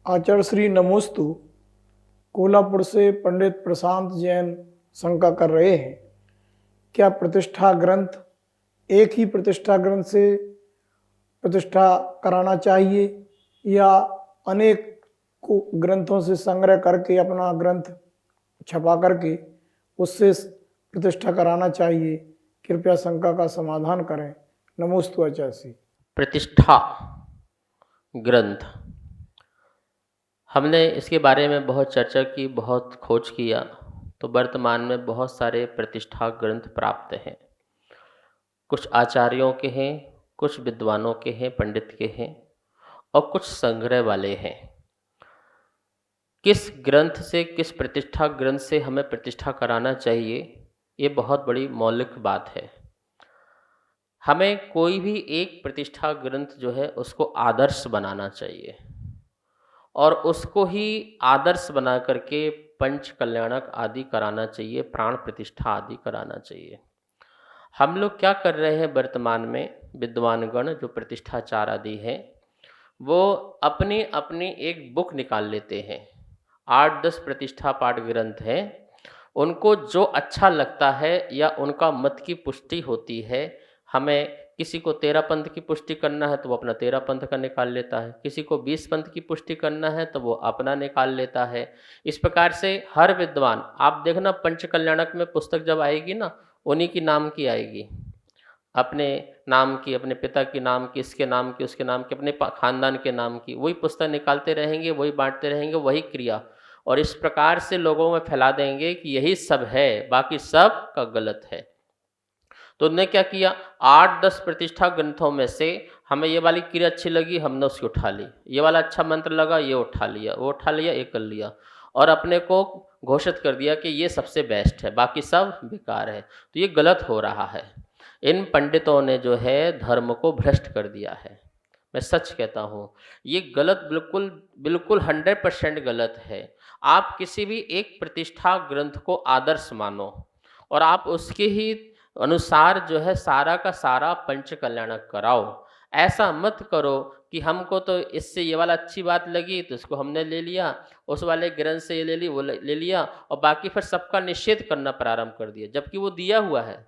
आचार्य श्री नमोस्तु। कोल्हापुर से पंडित प्रशांत जैन शंका कर रहे हैं, क्या प्रतिष्ठा ग्रंथ एक ही प्रतिष्ठा ग्रंथ से प्रतिष्ठा कराना चाहिए या अनेक को ग्रंथों से संग्रह करके अपना ग्रंथ छपा करके उससे प्रतिष्ठा कराना चाहिए? कृपया शंका का समाधान करें। नमोस्तु आचार्य श्री। प्रतिष्ठा ग्रंथ, हमने इसके बारे में बहुत चर्चा की, बहुत खोज किया। तो वर्तमान में बहुत सारे प्रतिष्ठा ग्रंथ प्राप्त हैं। कुछ आचार्यों के हैं, कुछ विद्वानों के हैं, पंडित के हैं, और कुछ संग्रह वाले हैं। किस ग्रंथ से, किस प्रतिष्ठा ग्रंथ से हमें प्रतिष्ठा कराना चाहिए, ये बहुत बड़ी मौलिक बात है। हमें कोई भी एक प्रतिष्ठा ग्रंथ जो है उसको आदर्श बनाना चाहिए और उसको ही आदर्श बना करके पंच कल्याणक आदि कराना चाहिए, प्राण प्रतिष्ठा आदि कराना चाहिए। हम लोग क्या कर रहे हैं वर्तमान में, विद्वानगण जो प्रतिष्ठाचार आदि हैं, वो अपनी अपनी एक बुक निकाल लेते हैं। 8-10 प्रतिष्ठा पाठ ग्रंथ हैं, उनको जो अच्छा लगता है या उनका मत की पुष्टि होती है, हमें किसी को 13 पंथ की पुष्टि करना है तो वो अपना 13 पंथ का निकाल लेता है, किसी को 20 पंथ की पुष्टि करना है तो वो अपना निकाल लेता है। इस प्रकार से हर विद्वान, आप देखना पंच कल्याणक में पुस्तक जब आएगी ना, उन्हीं की नाम की आएगी, अपने नाम की, अपने पिता के नाम की, इसके नाम की, उसके नाम की, अपने खानदान के नाम की, वही पुस्तक निकालते रहेंगे, वही बांटते रहेंगे, वही क्रिया, और इस प्रकार से लोगों में फैला देंगे कि यही सब है, बाकी सब का गलत है। तो उन्होंने क्या किया, 8-10 प्रतिष्ठा ग्रंथों में से हमें ये वाली क्रिया अच्छी लगी, हमने उसकी उठा ली, ये वाला अच्छा मंत्र लगा, ये उठा लिया, वो उठा लिया, ये कर लिया, और अपने को घोषित कर दिया कि ये सबसे बेस्ट है, बाकी सब बेकार है। तो ये गलत हो रहा है। इन पंडितों ने जो है धर्म को भ्रष्ट कर दिया है। मैं सच कहता हूँ, ये गलत, बिल्कुल बिल्कुल 100% गलत है। आप किसी भी एक प्रतिष्ठा ग्रंथ को आदर्श मानो और आप उसके ही अनुसार जो है सारा का सारा पंच कल्याणक कराओ। ऐसा मत करो कि हमको तो इससे ये वाला अच्छी बात लगी तो इसको हमने ले लिया, उस वाले ग्रंथ से ये ले ली, वो ले लिया, और बाकी फिर सबका निषेध करना प्रारंभ कर दिया, जबकि वो दिया हुआ है।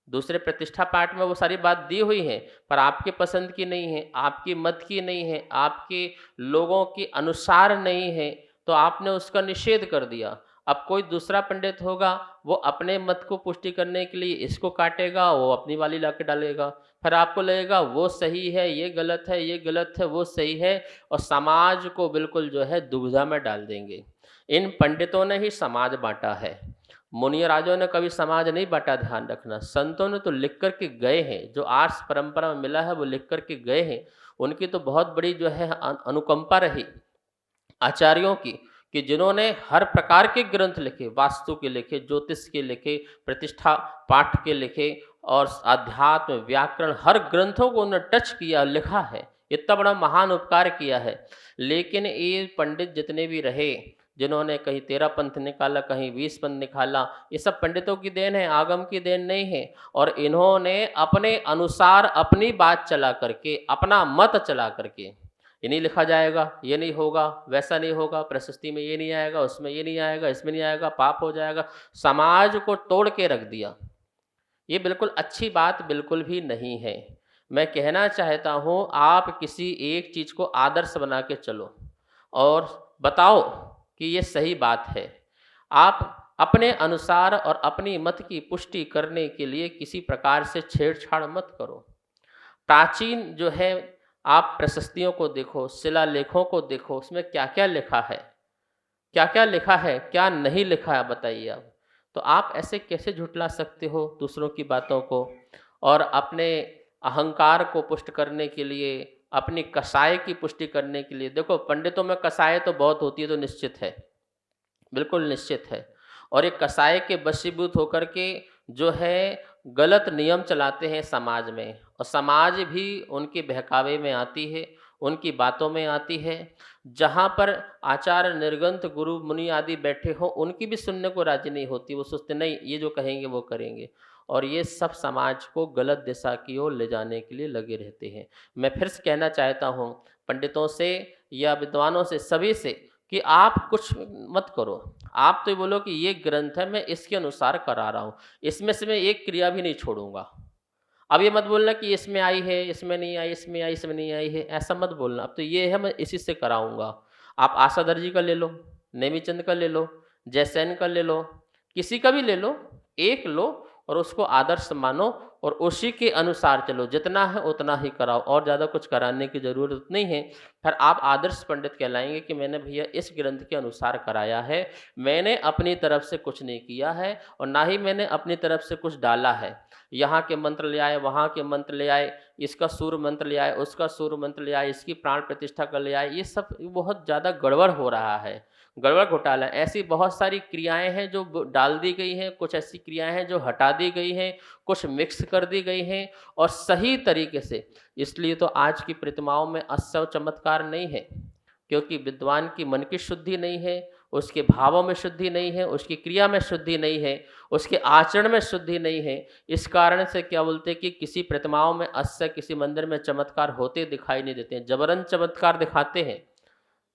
दूसरे प्रतिष्ठा पाठ में वो सारी बात दी हुई है, पर आपके पसंद की नहीं है, आपकी मत की नहीं है, आपके लोगों के अनुसार नहीं है, तो आपने उसका निषेध कर दिया। अब कोई दूसरा पंडित होगा, वो अपने मत को पुष्टि करने के लिए इसको काटेगा, वो अपनी वाली ला के डालेगा, फिर आपको लगेगा वो सही है, ये गलत है, ये गलत है, वो सही है, और समाज को बिल्कुल जो है दुविधा में डाल देंगे। इन पंडितों ने ही समाज बांटा है, मुनि राजों ने कभी समाज नहीं बांटा। ध्यान रखना, संतों ने तो लिख कर के गए हैं, जो आर्ष परंपरा में मिला है वो लिख कर के गए हैं। उनकी तो बहुत बड़ी जो है अनुकंपा रही आचार्यों की, कि जिन्होंने हर प्रकार के ग्रंथ लिखे, वास्तु के लिखे, ज्योतिष के लिखे, प्रतिष्ठा पाठ के लिखे, और अध्यात्म व्याकरण, हर ग्रंथों को उन्होंने टच किया, लिखा है, इतना बड़ा महान उपकार किया है। लेकिन ये पंडित जितने भी रहे, जिन्होंने कहीं 13 पंथ निकाला, कहीं 20 पंथ निकाला, ये सब पंडितों की देन है, आगम की देन नहीं है। और इन्होंने अपने अनुसार अपनी बात चला करके, अपना मत चला करके, ये नहीं लिखा जाएगा, ये नहीं होगा, वैसा नहीं होगा, प्रशस्ति में ये नहीं आएगा, उसमें ये नहीं आएगा, इसमें नहीं आएगा, पाप हो जाएगा, समाज को तोड़ के रख दिया। ये बिल्कुल अच्छी बात बिल्कुल भी नहीं है। मैं कहना चाहता हूँ, आप किसी एक चीज़ को आदर्श बना के चलो और बताओ कि ये सही बात है। आप अपने अनुसार और अपनी मत की पुष्टि करने के लिए किसी प्रकार से छेड़छाड़ मत करो। प्राचीन जो है, आप प्रशस्तियों को देखो, शिलालेखों को देखो, उसमें क्या क्या लिखा है, क्या क्या लिखा है, क्या नहीं लिखा है, बताइए आप। तो आप ऐसे कैसे झुठला सकते हो दूसरों की बातों को, और अपने अहंकार को पुष्ट करने के लिए, अपनी कसाय की पुष्टि करने के लिए। देखो, पंडितों में कसाय तो बहुत होती है, तो निश्चित है, बिल्कुल निश्चित है। और एक कसाय के वशीभूत होकर के जो है गलत नियम चलाते हैं समाज में, और समाज भी उनके बहकावे में आती है, उनकी बातों में आती है। जहाँ पर आचार्य, निर्गंथ, गुरु, मुनि आदि बैठे हों, उनकी भी सुनने को राज़ी नहीं होती। वो सोचते नहीं ये जो कहेंगे वो करेंगे, और ये सब समाज को गलत दिशा की ओर ले जाने के लिए लगे रहते हैं। मैं फिर से कहना चाहता हूँ पंडितों से या विद्वानों से, सभी से, कि आप कुछ मत करो। आप तो ये बोलो कि ये ग्रंथ है, मैं इसके अनुसार करा रहा हूँ, इसमें से मैं एक क्रिया भी नहीं छोड़ूँगा। अब ये मत बोलना कि इसमें आई है, इसमें नहीं आई, इसमें आई, इसमें नहीं आई है, ऐसा मत बोलना। अब तो ये है मैं इसी से कराऊँगा। आप आशा दर्जी का ले लो, नेमीचंद का ले लो, जयसेन का ले लो, किसी का भी ले लो, एक लो और उसको आदर्श मानो और उसी के अनुसार चलो। जितना है उतना ही कराओ, और ज़्यादा कुछ कराने की ज़रूरत नहीं है। फिर आप आदर्श पंडित कहलाएँगे कि मैंने भैया इस ग्रंथ के अनुसार कराया है, मैंने अपनी तरफ से कुछ नहीं किया है और ना ही मैंने अपनी तरफ से कुछ डाला है। यहाँ के मंत्र ले आए, वहाँ के मंत्र ले आए, इसका सूर्य मंत्र ले आए, उसका सूर्य मंत्र ले आए, इसकी प्राण प्रतिष्ठा कर ले आए, ये सब बहुत ज़्यादा गड़बड़ हो रहा है, गड़बड़ घोटाला है। ऐसी बहुत सारी क्रियाएँ हैं जो डाल दी गई हैं, कुछ ऐसी क्रियाएँ हैं जो हटा दी गई हैं, कुछ मिक्स कर दी गई हैं और सही तरीके से। इसलिए तो आज की प्रतिमाओं में अश्चर्य चमत्कार नहीं है, क्योंकि विद्वान की मन की शुद्धि नहीं है, उसके भावों में शुद्धि नहीं है, उसकी क्रिया में शुद्धि नहीं है, उसके आचरण में शुद्धि नहीं है। इस कारण से क्या बोलते हैं कि किसी प्रतिमाओं में अश्चर्य, किसी मंदिर में चमत्कार होते दिखाई नहीं देते हैं। जबरन चमत्कार दिखाते हैं,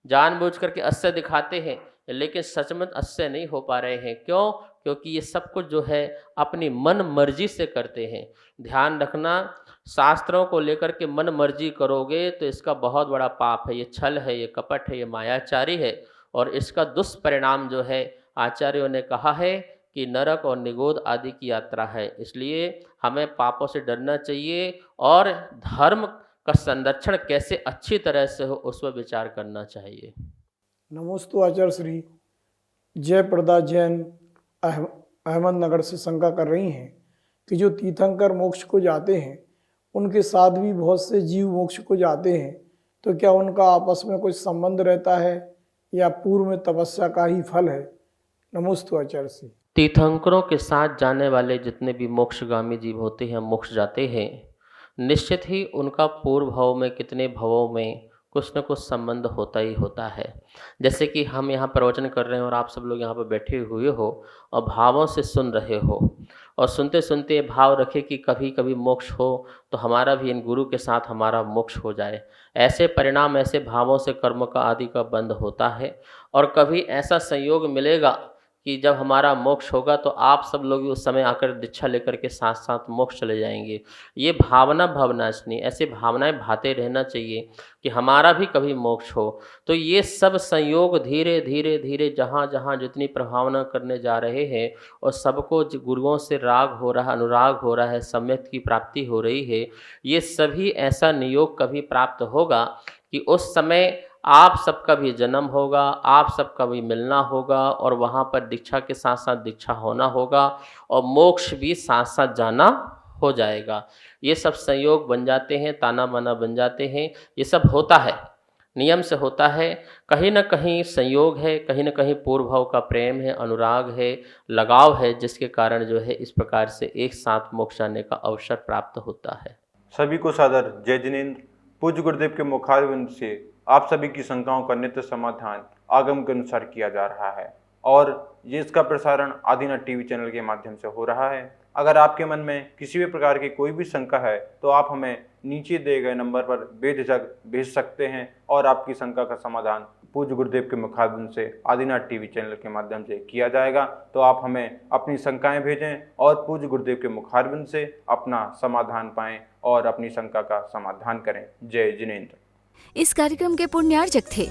जानबूझ करके अश्चर्य दिखाते हैं, लेकिन सच में अश्चर्य नहीं हो पा रहे हैं। क्यों? क्योंकि ये सब कुछ जो है अपनी मन मर्जी से करते हैं। ध्यान रखना, शास्त्रों को लेकर के मन मर्जी करोगे तो इसका बहुत बड़ा पाप है। ये छल है, ये कपट है, ये मायाचारी है और इसका दुष्परिणाम जो है आचार्यों ने कहा है कि नरक और निगोध आदि की यात्रा है। इसलिए हमें पापों से डरना चाहिए और धर्म का संरक्षण कैसे अच्छी तरह से हो उस पर विचार करना चाहिए। नमोस्तु आचार्य श्री। जयप्रदा जैन अहमदनगर से शंका कर रही हैं कि जो तीर्थंकर मोक्ष को जाते हैं उनके साथ भी बहुत से जीव मोक्ष को जाते हैं, तो क्या उनका आपस में कुछ संबंध रहता है या पूर्व में तपस्या का ही फल है? नमोस्तु आचार्य श्री। तीर्थंकरों के साथ जाने वाले जितने भी मोक्षगामी जीव होते हैं, मोक्ष जाते हैं, निश्चित ही उनका पूर्व भाव में कितने भावों में कुछ न कुछ संबंध होता ही होता है। जैसे कि हम यहाँ प्रवचन कर रहे हैं और आप सब लोग यहाँ पर बैठे हुए हो और भावों से सुन रहे हो और सुनते सुनते भाव रखे कि कभी कभी मोक्ष हो तो हमारा भी इन गुरु के साथ हमारा मोक्ष हो जाए। ऐसे परिणाम, ऐसे भावों से कर्म का आदि का बंध होता है और कभी ऐसा संयोग मिलेगा कि जब हमारा मोक्ष होगा तो आप सब लोग भी उस समय आकर दीक्षा लेकर के साथ साथ मोक्ष चले जाएंगे। ये भावना भावनाशनी, ऐसे भावनाएं भाते रहना चाहिए कि हमारा भी कभी मोक्ष हो। तो ये सब संयोग धीरे धीरे धीरे जहाँ जहाँ जितनी प्रभावना करने जा रहे हैं और सबको गुरुओं से राग हो रहा, अनुराग हो रहा है, सम्यक की प्राप्ति हो रही है, ये सभी ऐसा नियोग कभी प्राप्त होगा कि उस समय आप सबका भी जन्म होगा, आप सबका भी मिलना होगा और वहाँ पर दीक्षा के साथ साथ दीक्षा होना होगा और मोक्ष भी साथ साथ जाना हो जाएगा। ये सब संयोग बन जाते हैं, ताना बाना बन जाते हैं, ये सब होता है, नियम से होता है। कहीं ना कहीं संयोग है, कहीं ना कहीं पूर्व भाव का प्रेम है, अनुराग है, लगाव है, जिसके कारण जो है इस प्रकार से एक साथ मोक्ष जाने का अवसर प्राप्त होता है। सभी को सादर जय जिनेंद्र। पूज्य गुरुदेव के मुखारविंद से आप सभी की शंकाओं का नित्य समाधान आगम के अनुसार किया जा रहा है और ये इसका प्रसारण आदिनाथ टीवी चैनल के माध्यम से हो रहा है। अगर आपके मन में किसी भी प्रकार की कोई भी शंका है तो आप हमें नीचे दिए गए नंबर पर बेझिझक भेज सकते हैं और आपकी शंका का समाधान पूज्य गुरुदेव के मुखारविंद से आदिनाथ टीवी चैनल के माध्यम से किया जाएगा। तो आप हमें अपनी शंकाएं भेजें और पूज्य गुरुदेव के मुखारविंद से अपना समाधान पाएं और अपनी शंका का समाधान करें। जय जिनेंद्र। इस कार्यक्रम के पुण्यार्चक थे